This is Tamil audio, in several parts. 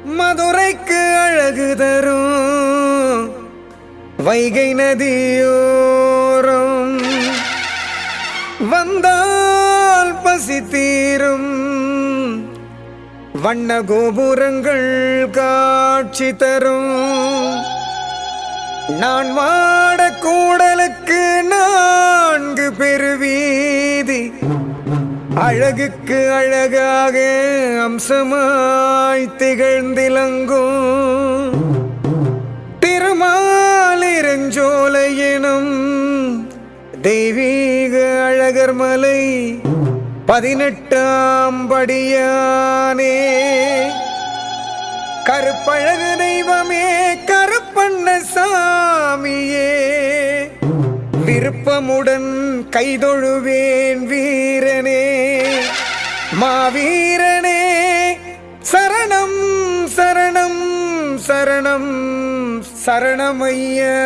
மதுரைக்கு அழகு தரும் வைகை நதியோரம் வந்தால் பசி தீரும் வண்ண கோபுரங்கள் காட்சி தரும் நான் வாட கூடலுக்கு 4 பெருவீதி அழகுக்கு அழகாக அம்சமாய் திகழ்ந்திலங்கும் திருமாலிருஞ்சோலை எனும் தெய்வீக அழகர் மலை 18ஆம் படியானே கருப்பழகு தெய்வமே கருப்பண்ண சாமியே விருப்பமுடன் கைதொழுவேன் வீரனே மாவீரனே சரணம் சரணம் சரணம் சரணமையா.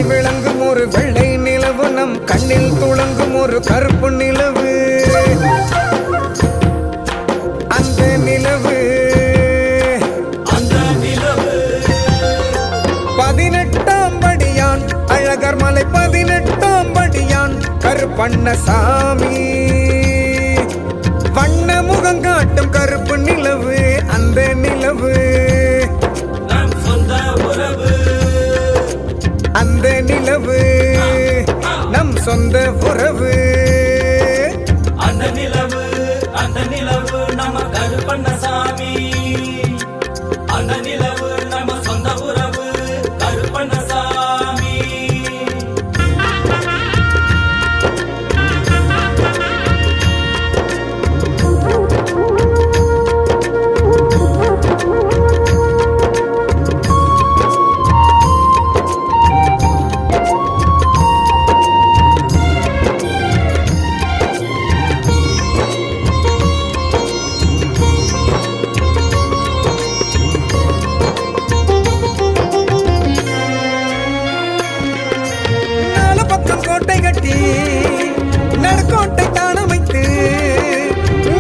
விளங்கும் ஒரு வெள்ளை நிலவு நம் கண்ணில் துளங்கும் ஒரு கருப்பு நிலவு அந்த நிலவு 18ஆம் படியான் அழகர் மலை 18ஆம் படியான் கருப்பண்ணசாமி வண்ண முகம் காட்டும் கருப்பு நிலவு அந்த நிலவு அந்த நிலவு நம் சொந்த உறவு அந்த நிலவு நம்ம கருப்பண்ணசாமி அந்த நிலவு நம்ம சொந்த உறவு கருப்பண்ணசாமி. கோட்டை கட்டி நடுக்கோட்டை தானமைத்து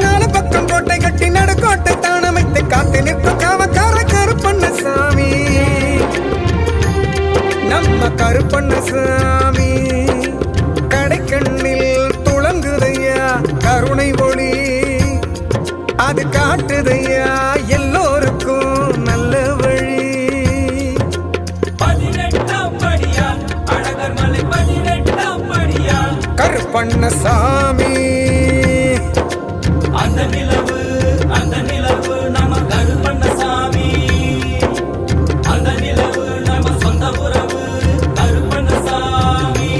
4 பக்கம் கோட்டை கட்டி நடுக்கோட்டை தானமைத்து காத்து நிற்கும் காவக்கார கருப்பண்ணசாமி நம்ம கருப்பண்ணசாமி கடைக்கண்ணில் துளங்குதையா கருணை ஒளி அது காட்டுதையா எல்லோருக்கும் நல்ல வழி. 18ஆம் படியான் அழகர் மலை 18ஆம் படியான் கருப்பண்ணசாமி அந்த நிலவு நம்ம கருப்பண்ணசாமி அந்த நிலவு நம்ம சொந்த உறவு கருப்பண்ணசாமி.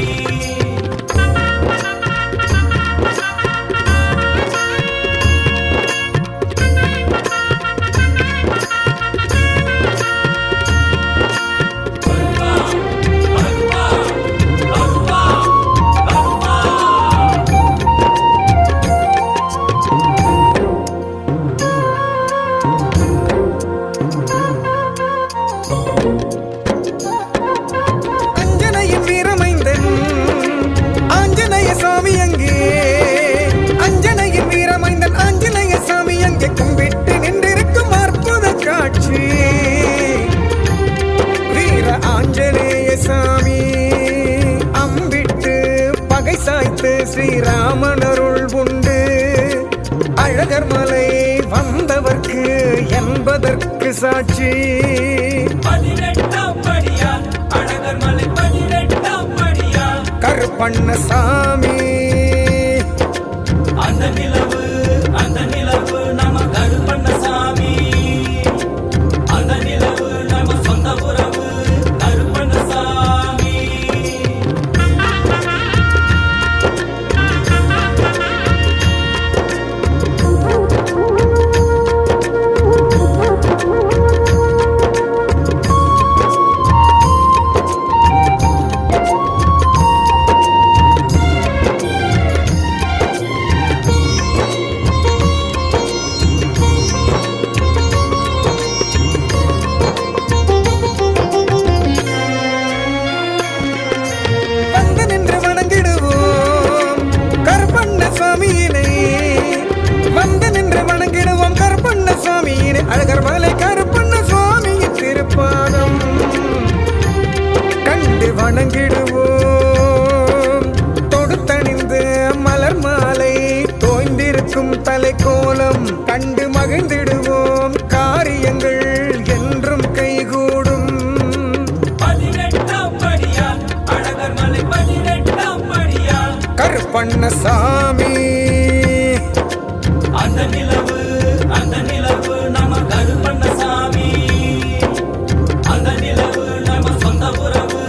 அஞ்சனையின் வீரமைந்தன் ஆஞ்சநேய சாமி அங்கே அஞ்சனையின் வீரமைந்தன் ஆஞ்சநேய சாமி அங்கே கும்பிட்டு நின்றிருக்கும் அற்புத காட்சி வீர ஆஞ்சநேய சாமி அம்பிட்டு பகை சாய்த்து ஸ்ரீராமன் அருள் உண்டு அழகர் மலை வந்தவர்க்கு என்பதற்கு சாட்சி 18ஆம் படியான் அழகர் மலை 18ஆம் படியான் கருப்பண்ணசாமி அந்த நிலவு நம்ம கருப்பண்ணசாமி அந்த நிலவு நம்ம சொந்த உறவு கருப்பண்ணசாமி. பிள்ளை கோலம் கண்டு மகிழ்ந்திடுவோம், காரியங்கள் என்றும் கைகூடும். 18ஆம் படியால் அழகர் மலை 18ஆம் படியால் கருப்பண்ணசாமி அந்த நிலவு நம்ம கருப்பண்ணசாமி, அந்த நிலவு நம்ம சொந்த உறவு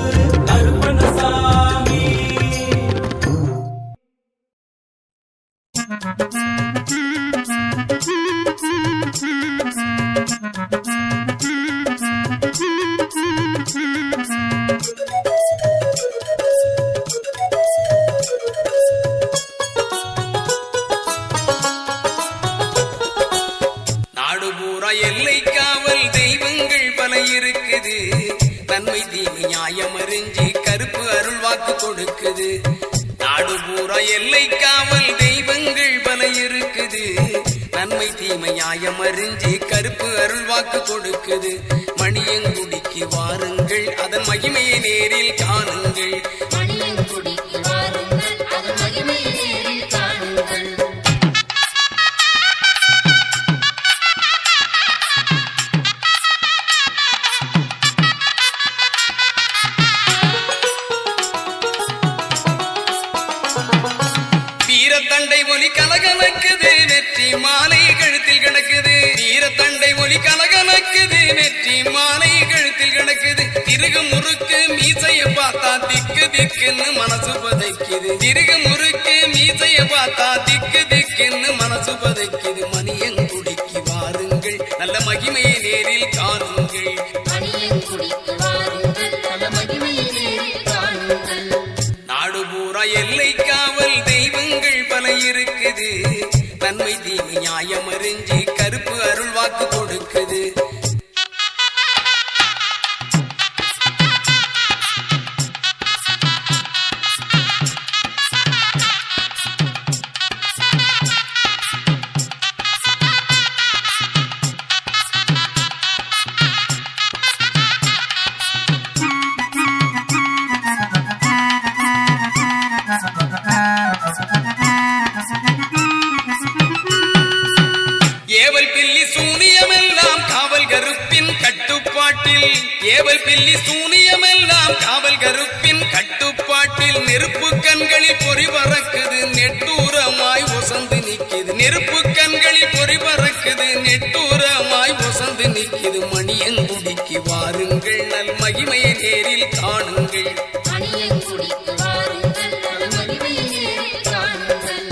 கருப்பண்ணசாமி. நாடு பூரா எல்லை காவல் தெய்வங்கள் பல இருக்குது, நன்மை தீமை நியாயம் அறிஞ்சு கருப்பு அருள் வாக்கு கொடுக்குது. நாடு பூரா எல்லை காவல் தெய்வங்கள் பல இருக்குது, நன்மை தீமை நியாயம் அறிஞ்சு கருப்பு அருள் வாக்கு கொடுக்குது. மணியங்குடிக்கு வாருங்கள், அதன் மகிமையை நேரில் காணுங்கள். மணியங்குடிக்கு வாருங்கள், அதன் மகிமையை நேரில் காணுங்கள். வீரத்தண்டை ஒலி கலகலக்குது, வெற்றி மாலை கழுத்தில் கிடக்குது. வீரத்தண்டை ஒலி கலகலக்குது, வெற்றி மாலை கழுத்தில் கிடக்குது. திருகு முறுக்கு மீசைய பார்த்தா திக்கு திக்குன்னு மனசு பதைக்குது. திருகு முறுக்கு மீசைய பார்த்தா திக்கு திக்குன்னு மனசு பதைக்குது. மணியங்குடிக்கு வாருங்கள், நல்ல மகிமையை நேரில் காணுங்கள். மணியங்குடிக்கு வாருங்கள், நல்ல மகிமையை நேரில் காணுங்கள். நாடு பூரா எல்லை காவல் தெய்வங்கள் பல இருக்குது, நன்மை தீமை நியாயம் அறிஞ்சு கருப்பு அருள் வாக்கு கொடுக்குது. ஏவல் பில்லி சூனியமெல்லாம் காவல் கருப்பின் கட்டுப்பாட்டில், ஏவல் பில்லி சூனியமெல்லாம் காவல் கருப்பின் கட்டுப்பாட்டில். நெருப்பு கண்களில் பொறி பறக்குது, நெட்டூரமாய் ஒசந்து நிக்குது. நெருப்பு கண்களில் பொறி பறக்குது, நெட்டூரமாய் ஒசந்து நிக்குது. மணியங்குடிக்கு வாருங்கள், நல் மகிமையை நேரில் காணுங்கள். மணியங்குடிக்கு வாருங்கள், நல்ல மகிமையை நேரில் காணுங்கள்.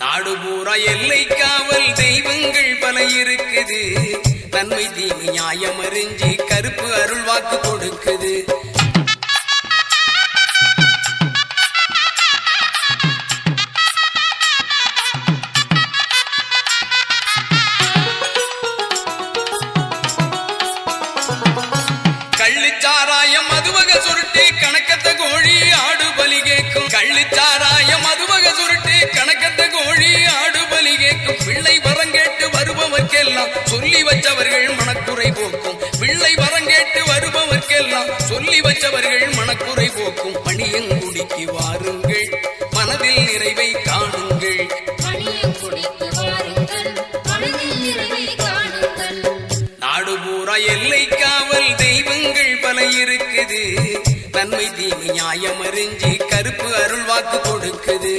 நாடு பூரா எல்லை காவல் தெய்வங்கள் பல இருக்குது, நன்மை தீமை நியாயம் அறிஞ்சு கருப்பு அருள் வாக்கு கொடுக்குது. கள்ளுச்சாராயம் மதுவக சுருட்டு கணக்கத்த கோழி ஆடு பலி கேட்கும். கள்ளுச்சாராயம் மதுவக சுருட்டு கணக்கத்த கோழி ஆடு பலி கேட்கும். பிள்ளை வரங்கேட்டு வருபவர்க்கெல்லாம் சொல்லி வச்சவர்கள் மனக்குறை போக்கும். பிள்ளை வரங்கேட்டு வருபவர்க்கெல்லாம் சொல்லி வச்சவர்கள் மனக்குறை போக்கும். மணியங்குடிக்கு வாருங்கள், மனதில் நிறைவை காணுங்கள். மணியங்குடிக்கு வாருங்கள், மனதில் நிறைவை காணுங்கள். நாடு பூரா எல்லை காவல் தெய்வங்கள் பல இருக்குது, நன்மை தீமை நியாயம் அறிஞ்சு கருப்பு அருள் வாக்கு கொடுக்குது.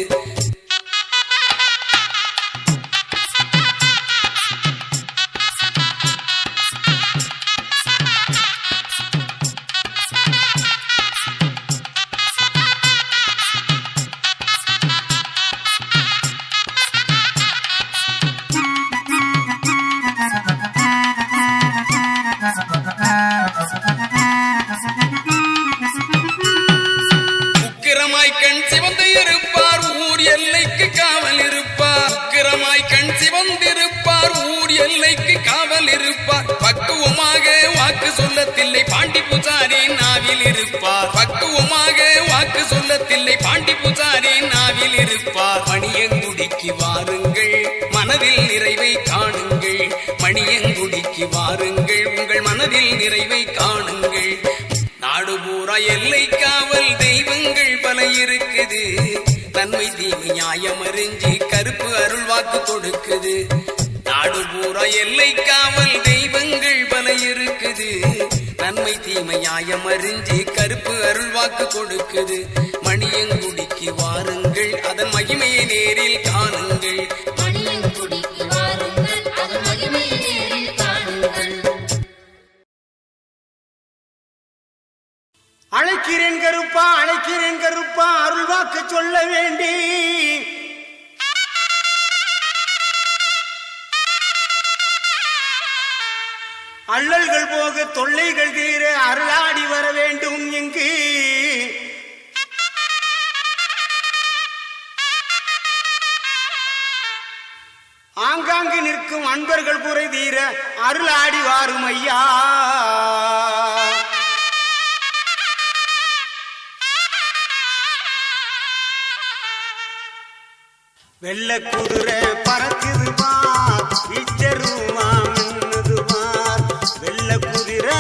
உக்கிரமாய் கண் சிவந்து இருப்பார், ஊர் எல்லைக்கு காவல் இருப்பார். உக்கிரமாய் கண் சிவந்திருப்பார், ஊர் எல்லைக்கு காவல் இருப்பார். பக்குவமாக வாக்கு சொல்லத்தில்லை, பாண்டி பூசாரி நாவில் இருப்பார். பக்குவமாக வாக்கு சொல்லத்தில்லை, பாண்டி பூசாரி நாவில் இருப்பார். மணியங்குடிக்கு வாருங்கள், மனதில் நிறைவை காணுங்கள். மணியங்குடிக்கு வாருங்கள், உங்கள் மனதில் நிறைவை காணுங்கள். நாடு பூரா எல்லை காவல் தெய்வங்கள் பல இருக்குது, நன்மை தீமை நியாயமறிஞ்சி கருப்பு அருள் வாக்கு கொடுக்குது. நாடு பூரா எல்லை காவல் தெய்வங்கள் பல இருக்குது. நன்மை தீமை நியாயமறிஞ்சி கருப்பு அருள் வாக்கு கொடுக்குது. மணியங்குடிக்கு வாருங்கள், அதன் மகிமையை நேரில் காணுங்கள். மணியங்குடிக்கு வாருங்கள், அதன் மகிமையை நேரில் காணுங்கள். அழைக்கிறேன் கருப்பா, அழைக்கிறேன் கருப்பா, அருள் வாக்கு சொல்ல வேண்டி. அல்லல்கள் போக தொல்லைகள் தீர அருளாடி வர வேண்டும் எங்கு. ஆங்காங்கு நிற்கும் அன்பர்கள் குறை தீர அருளாடி வாரும் ஐயா. வெள்ள குதிரை பறக்குது பார், இச்சருவா மின்னுது பார். வெள்ள குதிரை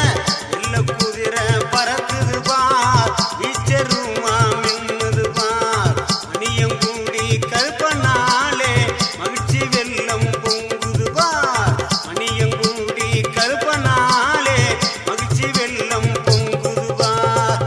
பறக்குது பார், இச்சருவா மின்னுது பார். மணியங்குடி கருப்பனாலே மகிழ்ச்சி வெள்ளம் பொங்குது பார். மணியங்குடி கருப்பனாலே மகிழ்ச்சி வெள்ளம் பொங்குது பார்.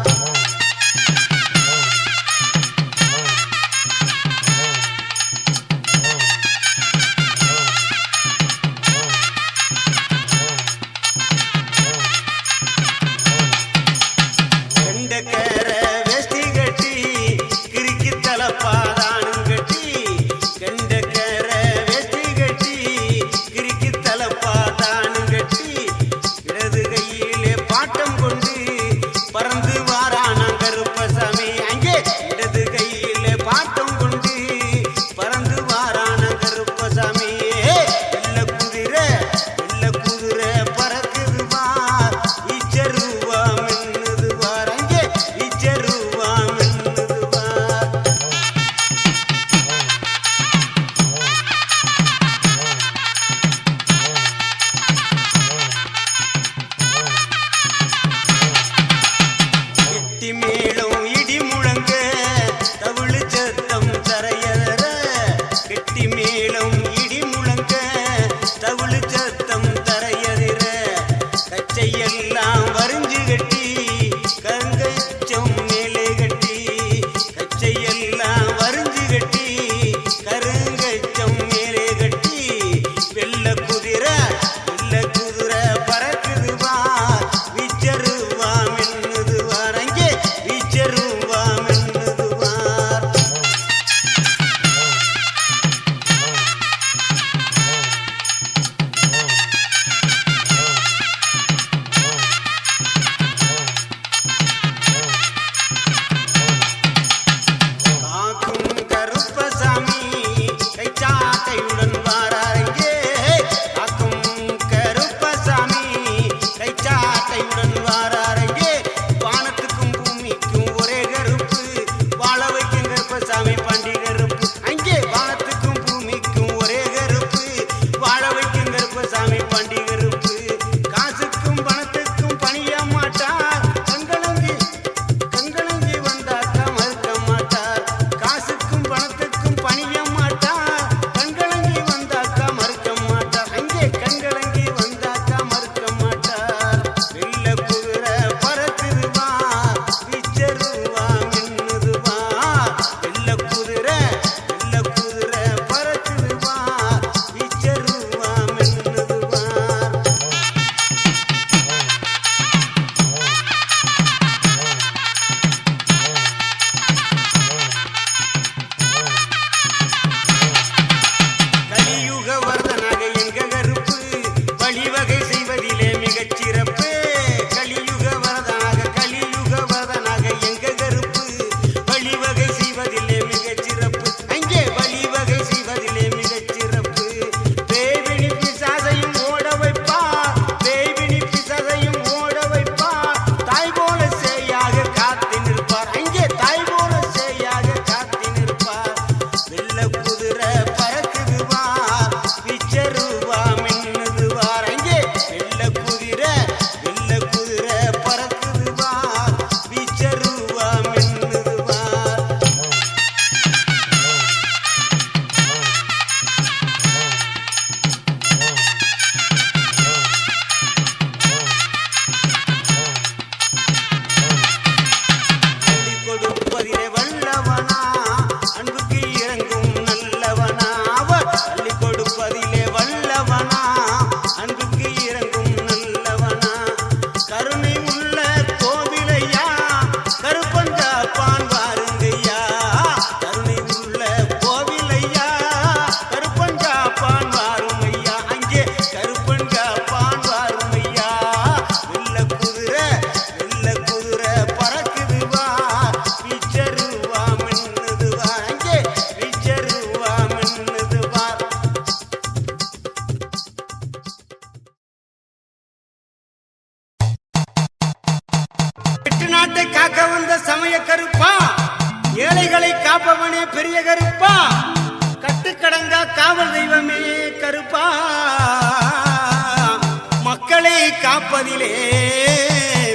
காப்பதிலே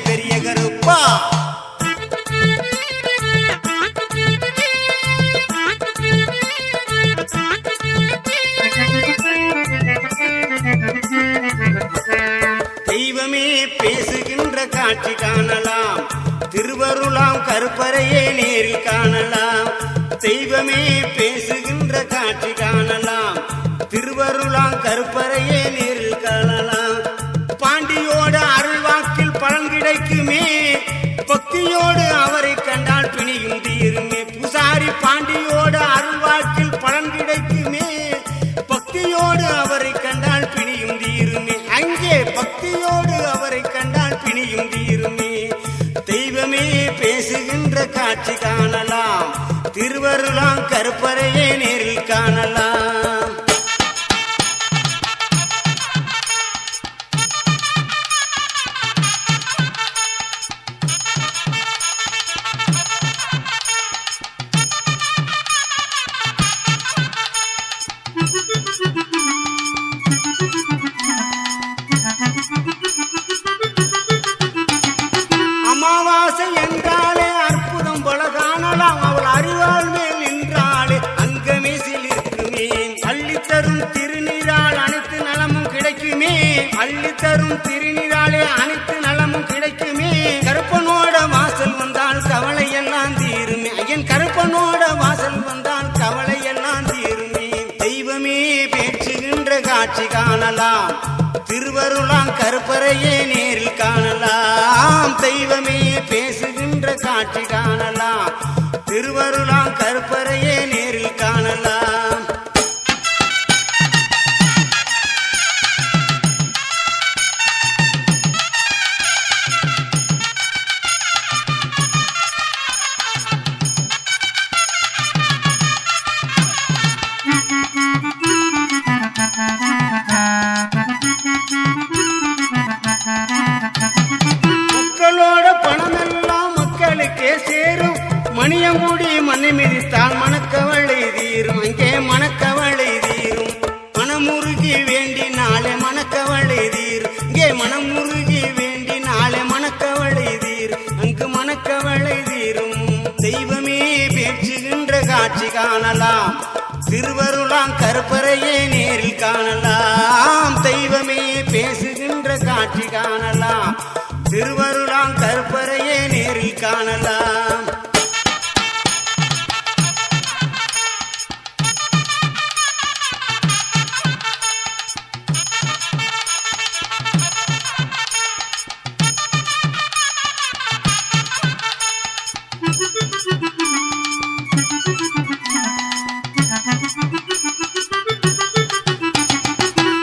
பெரிய கருப்பா. தெய்வமே பேசுகின்ற காட்சி காணலாம், திருவருளாம் கருப்பறையே நேரில் காணலாம். தெய்வமே பேசுகின்ற காட்சி காணலாம், திருவருளாம் கருப்பறையே நேரில் காணலாம். பாண்டியோட அருள்வாக்கில் பலன் கிடைக்குமே, பக்தியோடு அவரை கண்டால் பிணியும் தீருமே. பூசாரி பாண்டியோட அருள்வாக்கில் பலன் கிடைக்குமே, பக்தியோடு அவரை கண்டால் பிணியும் தீருமே. அங்கே பக்தியோடு அவரை கண்டால் பிணியும் தீருமே. தெய்வமே பேசுகின்ற காட்சி காணலாம், திருவருளாம் கருப்பறையே நேரில் காணலாம். அமாவாசை என்றாலே அற்புதம் பல காணலாம், அவள் அறிவாள் மேல் நின்றாலே அங்கமே சிலிர்க்குமே. அள்ளித்தரும் திருநீரால் அனைத்து நலமும் கிடைக்குமே, அள்ளித்தரும் திருநீராலே அனைத்து நலமும் கிடைக்குமே. கருப்பனோட வாசல் வந்தால் கவலை எல்லாம் தீருமே, ஐயன் கருப்பனோட வாசல் வந்தால் கவலை எல்லாம் தீருமே. தெய்வமே பேச்சுகின்ற காட்சி காணலாம், திருவருளாம் கருப்பறையே நேரில் காணலாம். தெய்வமே பேசுகின்ற காட்சி காணலாம், திருவருளாம் கருப்பறையே நேரில் காணலாம். மக்களோட பணமெல்லாம் மக்களுக்கே சேரும், மணியங்குடி மண்ணை மிதித்தால் மணக்கவளை தீரும், அங்கே மணக்கவளை தீரும். மனமுருகி வேண்டினாலே மணக்கவளை தீரும், இங்கே மனமுருகி வேண்டினாலே மணக்கவளை தீரும், அங்கு மணக்கவளை தீரும். தெய்வமே பேச்சுகின்ற காட்சி காணலாம், திருவருளாம் கருப்பறையே நேரில் காணலாம். தெய்வமே பேசுகின்ற காட்சி காணலாம், திருவருளாம் கருப்பறையே நேரில் காணலாம்.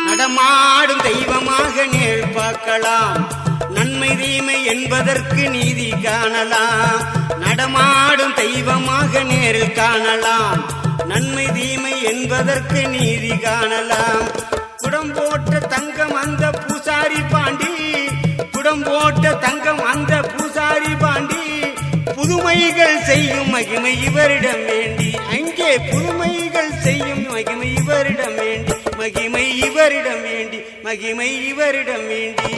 நடமாடும் தெய்வமாக நேர் பார்க்கலாம், நன்மை தீமை என்பதற்கு நீதி காணலாம். நடமாடும் தெய்வமாக நேரில் காணலாம், நன்மை தீமை என்பதற்கு நீதி காணலாம். குடம் போட்ட தங்கம் அந்த பூசாரி பாண்டி, குடம் போட்ட தங்கம் அந்த பூசாரி பாண்டி. புதுமைகள் செய்யும் மகிமை இவரிடம் வேண்டி, அங்கே புதுமைகள் செய்யும் மகிமை இவரிடம் வேண்டி, மகிமை இவரிடம் வேண்டி, மகிமை இவரிடம் வேண்டி.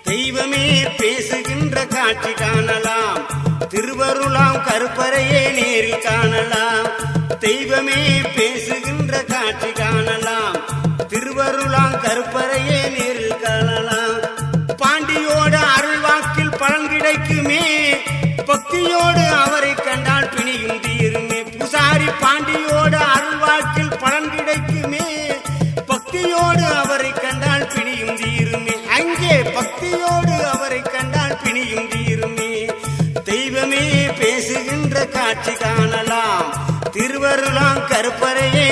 தெய்வமே பேசுகின்ற காட்சி காணலாம், திருவருளாம் கருப்பறையே நேரில் காணலாம். தெய்வமே பேசுகின்ற காட்சி காணலாம், திருவருளாம் கருப்பறையே நேரில் காணலாம். பாண்டியோட அருள்வாக்கில் பலன் கிடைக்குமே, பக்தியோடு அவரை கண்டால் பிணியும் தீருமே. பூசாரி பாண்டியோட அருள்வாக்கில் பலன் கிடைக்குமே, பக்தியோடு அவரை கண்டால் பிணியும் தீருமே. அங்கே பக்தியோடு அவரை கண்டால் பிணியும் தீருமே. தெய்வமே பேசுகின்ற காட்சி காணலாம், திருவருளாம் கருப்பறையே